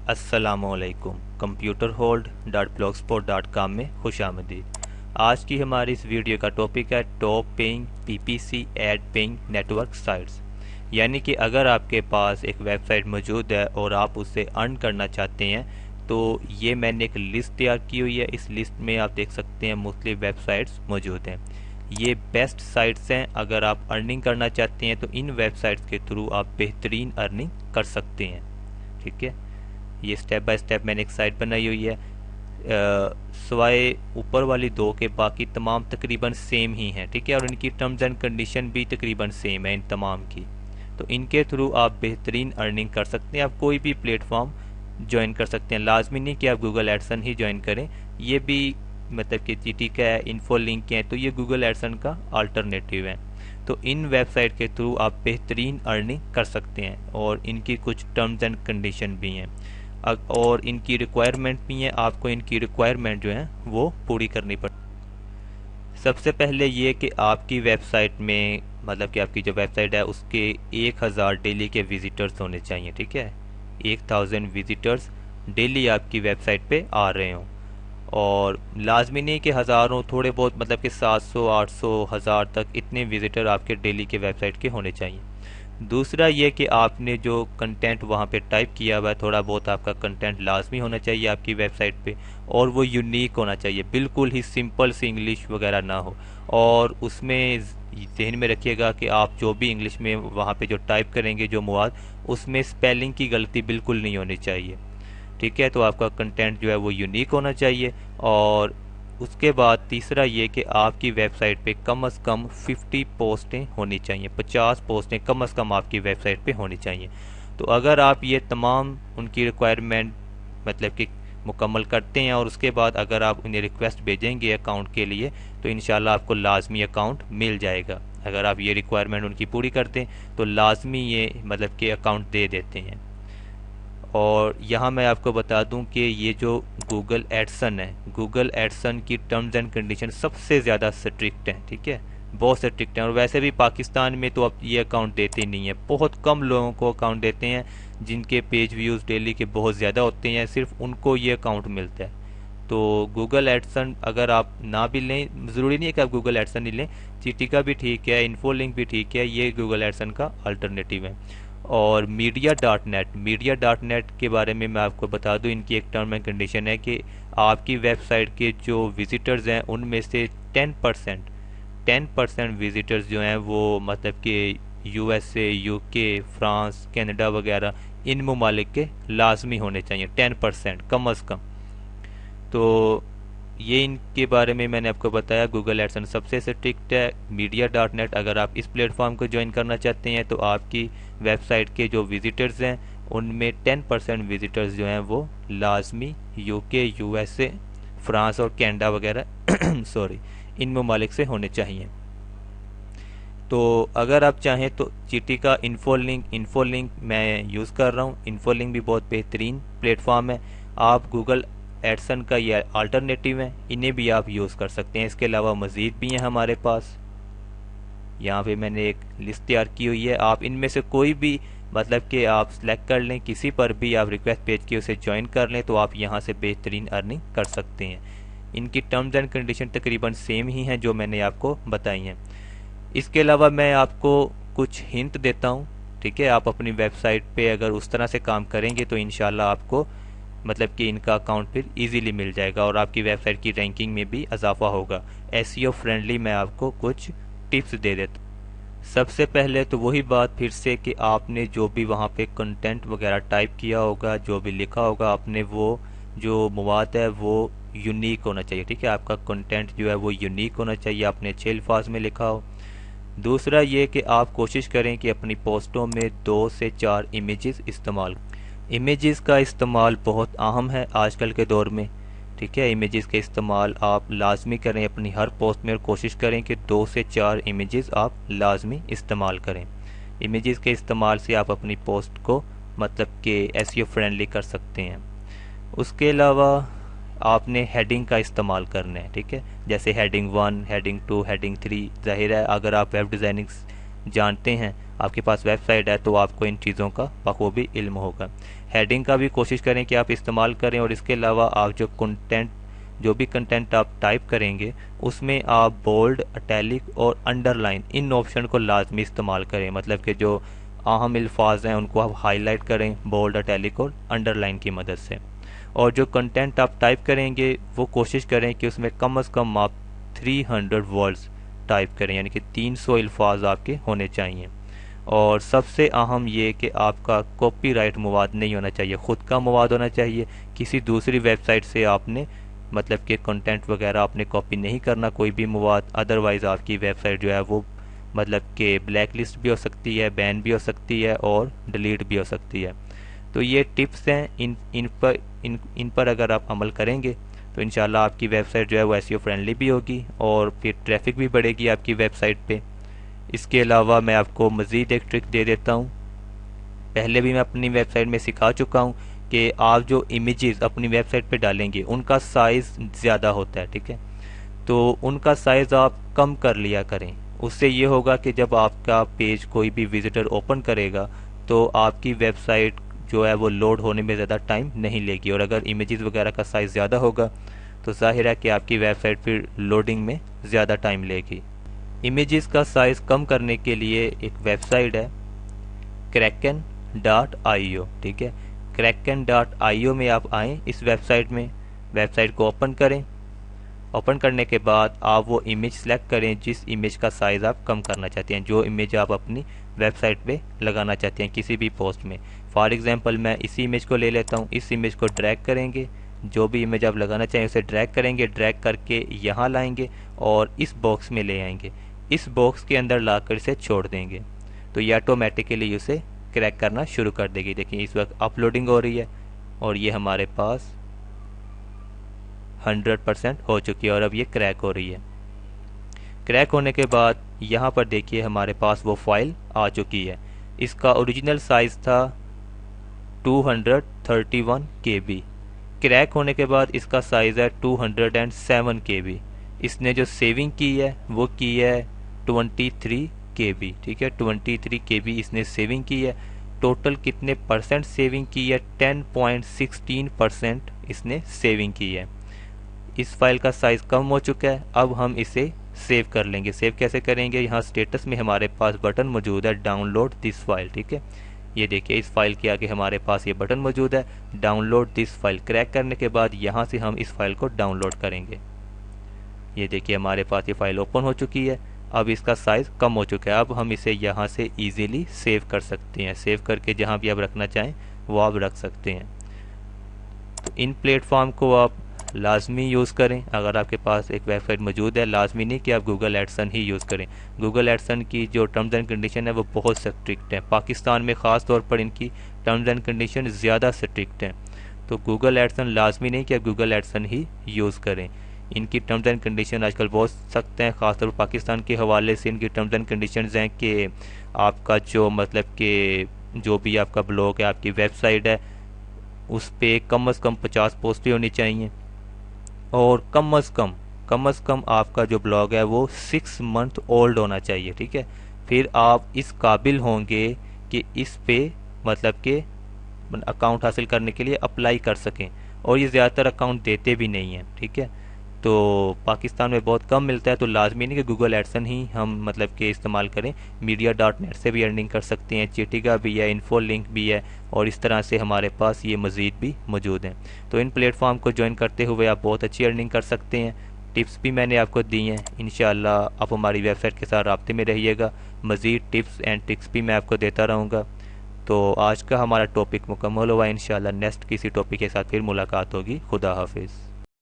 अस्सलामुअलैकुम। Computer hold dot blogspot.com में खुशामदीद। आज की हमारी इस वीडियो का टॉपिक है top paying PPC ad paying network sites. यानी कि अगर आपके पास एक वेबसाइट मौजूद है और आप उससे अर्न करना चाहते हैं तो ये मैंने एक लिस्ट तैयार की हुई है। इस लिस्ट में आप देख सकते हैं मुख्तलिफ वेबसाइट्स मौजूद हैं। ये बेस्ट साइट्स हैं। अगर आप अर्निंग करना चाहते हैं तो इन वेबसाइट्स के थ्रू आप बेहतरीन अर्निंग कर सकते हैं। ठीक है, ये स्टेप बाय स्टेप मैंने एक साइट बनाई हुई है। सिवाय ऊपर वाली दो के बाकी तमाम तकरीबन सेम ही हैं। ठीक है, और इनकी टर्म्स एंड कंडीशन भी तकरीबन सेम है इन तमाम की। तो इनके थ्रू आप बेहतरीन अर्निंग कर सकते हैं। आप कोई भी प्लेटफॉर्म ज्वाइन कर सकते हैं। लाजमी नहीं कि आप गूगल एडसन ही ज्वाइन करें। ये भी मतलब कि जीटी का है, इन्फो लिंक है, तो ये गूगल एडसन का अल्टरनेटिव है। तो इन वेबसाइट के थ्रू आप बेहतरीन अर्निंग कर सकते हैं और इनकी कुछ टर्म्स एंड कंडीशन भी हैं और इनकी रिक्वायरमेंट भी है। आपको इनकी रिक्वायरमेंट जो है वो पूरी करनी पड़ती। सबसे पहले ये कि आपकी वेबसाइट में मतलब कि आपकी जो वेबसाइट है उसके 1000 डेली के विजिटर्स होने चाहिए। ठीक है, 1000 विजिटर्स डेली आपकी वेबसाइट पे आ रहे हों। और लाजमी नहीं कि हज़ारों, थोड़े बहुत मतलब कि 700 800 1000 तक इतने विजिटर आपके डेली के वेबसाइट के होने चाहिए। दूसरा ये कि आपने जो कंटेंट वहाँ पे टाइप किया हुआ है, थोड़ा बहुत आपका कंटेंट लाजमी होना चाहिए आपकी वेबसाइट पे और वो यूनिक होना चाहिए। बिल्कुल ही सिंपल सी इंग्लिश वगैरह ना हो। और उसमें जहन में रखिएगा कि आप जो भी इंग्लिश में वहाँ पे जो टाइप करेंगे जो मवाद, उसमें स्पेलिंग की गलती बिल्कुल नहीं होनी चाहिए। ठीक है, तो आपका कंटेंट जो है वो यूनिक होना चाहिए। और उसके बाद तीसरा ये कि आपकी वेबसाइट पे कम से कम 50 पोस्टें होनी चाहिए। 50 पोस्टें कम से कम आपकी वेबसाइट पे होनी चाहिए। तो अगर आप ये तमाम उनकी रिक्वायरमेंट मतलब कि मुकम्मल करते हैं और उसके बाद अगर आप उन्हें रिक्वेस्ट भेजेंगे अकाउंट के लिए तो इंशाल्लाह आपको लाजमी अकाउंट मिल जाएगा। अगर आप ये रिक्वायरमेंट उनकी पूरी करते हैं तो लाजमी ये मतलब कि अकाउंट दे देते हैं। और यहाँ मैं आपको बता दूं कि ये जो गूगल एडसन है, गूगल एडसन की टर्म्स एंड कंडीशन सबसे ज़्यादा स्ट्रिक्ट हैं। ठीक है, बहुत स्ट्रिक्ट हैं। और वैसे भी पाकिस्तान में तो अब ये अकाउंट देते नहीं है। बहुत कम लोगों को अकाउंट देते हैं जिनके पेज व्यूज़ डेली के बहुत ज़्यादा होते हैं, सिर्फ उनको ये अकाउंट मिलता है। तो गूगल एडसन अगर आप ना भी लें, ज़रूरी नहीं है कि आप गूगल एडसन ही लें, जीटी का भी ठीक है, इन्फो लिंक भी ठीक है, ये गूगल एडसन का अल्टरनेटिव है। और मीडिया.नेट के बारे में मैं आपको बता दूं, इनकी एक टर्म एंड कंडीशन है कि आपकी वेबसाइट के जो विजिटर्स हैं उनमें से 10% विजिटर्स जो हैं वो मतलब कि यूएसए, यूके, फ्रांस, कनाडा वगैरह इन ममालिक के लाजमी होने चाहिए। 10% कम अज़ कम। तो ये इनके बारे में मैंने आपको बताया। गूगल एडसन सबसे स्ट्रिक्ट है। मीडिया.नेट अगर आप इस प्लेटफॉर्म को ज्वाइन करना चाहते हैं तो आपकी वेबसाइट के जो विजिटर्स हैं उनमें 10% विजिटर्स जो हैं वो लाजमी यूके, यूएसए, फ्रांस और कनाडा वगैरह सॉरी इन ममालिक से होने चाहिए। तो अगर आप चाहें तो जीटी का इन्फो लिंक मैं यूज़ कर रहा हूँ। इन्फो लिंक भी बहुत बेहतरीन प्लेटफॉर्म है। आप गूगल एडसन का ये अल्टरनेटिव है, इन्हें भी आप यूज़ कर सकते हैं। इसके अलावा मज़ीद भी हैं हमारे पास। यहाँ पे मैंने एक लिस्ट तैयार की हुई है। आप इनमें से कोई भी मतलब कि आप सिलेक्ट कर लें, किसी पर भी आप रिक्वेस्ट भेज के उसे ज्वाइन कर लें तो आप यहाँ से बेहतरीन अर्निंग कर सकते हैं। इनकी टर्म्स एंड कंडीशन तकरीबन सेम ही हैं जो मैंने आपको बताई हैं। इसके अलावा मैं आपको कुछ हिंट देता हूँ। ठीक है, आप अपनी वेबसाइट पे अगर उस तरह से काम करेंगे तो इंशाल्लाह आपको मतलब कि इनका अकाउंट फिर इजीली मिल जाएगा और आपकी वेबसाइट की रैंकिंग में भी इजाफा होगा। एसईओ फ्रेंडली मैं आपको कुछ टिप्स दे देता हूँ। सबसे पहले तो वही बात फिर से कि आपने जो भी वहाँ पे कंटेंट वगैरह टाइप किया होगा, जो भी लिखा होगा आपने, वो जो मवाद है वो यूनिक होना चाहिए। ठीक है, आपका कंटेंट जो है वो यूनिक होना चाहिए, आपने अच्छे अल्फाज में लिखा हो। दूसरा ये कि आप कोशिश करें कि अपनी पोस्टों में 2 से 4 इमेजेस इस्तेमाल। इमेजेस का इस्तेमाल बहुत अहम है आजकल के दौर में। ठीक है, इमेजेस का इस्तेमाल आप लाजमी करें अपनी हर पोस्ट में और कोशिश करें कि 2 से 4 इमेजेस आप लाजमी इस्तेमाल करें। इमेजेस के इस्तेमाल से आप अपनी पोस्ट को मतलब कि एसईओ फ्रेंडली कर सकते हैं। उसके अलावा आपने हेडिंग का इस्तेमाल करना है। ठीक है, जैसे हेडिंग 1, हेडिंग 2, हेडिंग 3। जाहिर है अगर आप वेब डिज़ाइनिंग जानते हैं, आपके पास वेबसाइट है, तो आपको इन चीज़ों का बखूबी इल्म होगा। हेडिंग का भी कोशिश करें कि आप इस्तेमाल करें, और इसके अलावा आप जो भी कंटेंट आप टाइप करेंगे उसमें आप बोल्ड, इटैलिक और अंडरलाइन इन ऑप्शन को लाजमी इस्तेमाल करें। मतलब कि जो अहम अल्फाज हैं उनको आप हाईलाइट करें बोल्ड, इटैलिक और अंडरलाइन की मदद से। और जो कंटेंट आप टाइप करेंगे वो कोशिश करें कि उसमें कम से कम आप 300 वर्ड्स टाइप करें, यानी कि 300 अल्फाज आपके होने चाहिए। और सबसे अहम ये कि आपका कॉपीराइट मवाद नहीं होना चाहिए, ख़ुद का मवाद होना चाहिए। किसी दूसरी वेबसाइट से आपने मतलब कि कंटेंट वगैरह आपने कॉपी नहीं करना कोई भी मवाद, अदरवाइज़ आपकी वेबसाइट जो है वो मतलब कि ब्लैक लिस्ट भी हो सकती है, बैन भी हो सकती है और डिलीट भी हो सकती है। तो ये टिप्स हैं, इन पर अगर आप अमल करेंगे तो इंशाल्लाह आपकी वेबसाइट जो है वो एसईओ फ्रेंडली भी होगी और फिर ट्रैफिक भी बढ़ेगी आपकी वेबसाइट पे। इसके अलावा मैं आपको मज़ीद एक ट्रिक दे देता हूँ। पहले भी मैं अपनी वेबसाइट में सिखा चुका हूँ कि आप जो इमेजेस अपनी वेबसाइट पे डालेंगे उनका साइज़ ज़्यादा होता है, ठीक है। तो उनका साइज़ आप कम कर लिया करें। उससे ये होगा कि जब आपका पेज कोई भी विजिटर ओपन करेगा तो आपकी वेबसाइट जो है वो लोड होने में ज़्यादा टाइम नहीं लेगी। और अगर इमेजेस वगैरह का साइज़ ज़्यादा होगा तो जाहिर है कि आपकी वेबसाइट फिर लोडिंग में ज़्यादा टाइम लेगी। इमेजेस का साइज़ कम करने के लिए एक वेबसाइट है kraken.io, ठीक है। kraken.io में आप आएँ इस वेबसाइट में, वेबसाइट को ओपन करें। ओपन करने के बाद आप वो इमेज सेलेक्ट करें जिस इमेज का साइज़ आप कम करना चाहते हैं, जो इमेज आप अपनी वेबसाइट पे लगाना चाहते हैं किसी भी पोस्ट में। फॉर एग्जांपल मैं इसी इमेज को ले लेता हूँ। इस इमेज को ड्रैग करेंगे, जो भी इमेज आप लगाना चाहें उसे ड्रैग करेंगे, ड्रैग करके यहाँ लाएंगे और इस बॉक्स में ले आएंगे। इस बॉक्स के अंदर लाकर इसे छोड़ देंगे तो ये ऑटोमेटिकली उसे क्रैक करना शुरू कर देगी। देखिए इस वक्त अपलोडिंग हो रही है और ये हमारे पास 100% हो चुकी है और अब ये क्रैक हो रही है। क्रैक होने के बाद यहाँ पर देखिए हमारे पास वो फाइल आ चुकी है। इसका ओरिजिनल साइज़ था 231 KB। क्रैक होने के बाद इसका साइज़ है 207 KB। इसने जो सेविंग की है वो की है 23 KB, ठीक है। 23 KB इसने सेविंग की है। टोटल कितने परसेंट सेविंग की है? 10.16% इसने सेविंग की है। इस फाइल का साइज़ कम हो चुका है। अब हम इसे सेव कर लेंगे। सेव कैसे करेंगे? यहाँ स्टेटस में हमारे पास बटन मौजूद है डाउनलोड दिस फाइल, ठीक है। ये देखिए इस फाइल के आगे हमारे पास ये बटन मौजूद है डाउनलोड दिस फाइल। क्रैक करने के बाद यहाँ से हम इस फाइल को डाउनलोड करेंगे। ये देखिए हमारे पास ये फाइल ओपन हो चुकी है। अब इसका साइज़ कम हो चुका है। अब हम इसे यहाँ से इजीली सेव कर सकते हैं। सेव करके जहाँ भी आप रखना चाहें वो आप रख सकते हैं। तो इन प्लेटफॉर्म को आप लाजमी यूज़ करें। अगर आपके पास एक वेबसाइट मौजूद है, लाजमी नहीं कि आप गूगल एडसन ही यूज़ करें। गूगल एडसन की जो टर्म्स एंड कंडीशन है वो बहुत स्ट्रिक्ट है। पाकिस्तान में ख़ास तौर पर इनकी टर्म्स एंड कंडीशन ज़्यादा स्ट्रिक्ट हैं। तो गूगल एडसन लाजमी नहीं कि आप गूगल एडसन ही यूज़ करें। इनकी टर्म्स एंड कंडीशन आजकल बहुत सख्त हैं। ख़ासतौर पर पाकिस्तान के हवाले से इनकी टर्म्स एंड कंडीशंस हैं कि आपका जो मतलब कि जो भी आपका ब्लॉग है, आपकी वेबसाइट है, उस पर कम से कम 50 पोस्टें होनी चाहिए और कम से कम आपका जो ब्लॉग है वो 6 मंथ ओल्ड होना चाहिए, ठीक है। फिर आप इस काबिल होंगे कि इस पे मतलब कि अकाउंट हासिल करने के लिए अप्लाई कर सकें। और ये ज़्यादातर अकाउंट देते भी नहीं हैं, ठीक है। तो पाकिस्तान में बहुत कम मिलता है। तो लाजमी नहीं कि गूगल एडसन ही हम मतलब कि इस्तेमाल करें। मीडिया.नेट से भी अर्निंग कर सकते हैं, चीटिका भी है, इन्फो लिंक भी है और इस तरह से हमारे पास ये मज़ीद भी मौजूद हैं। तो इन प्लेटफॉर्म को ज्वाइन करते हुए आप बहुत अच्छी अर्निंग कर सकते हैं। टिप्स भी मैंने आपको दी हैं। इंशाअल्लाह आप हमारी वेबसाइट के साथ राब्ते में रहिएगा। मज़ीद टिप्स एंड ट्रिक्स भी मैं आपको देता रहूँगा। तो आज का हमारा टॉपिक मुकम्मल हुआ। इंशाअल्लाह नेक्स्ट किसी टॉपिक के साथ फिर मुलाकात होगी। खुदा हाफिज़।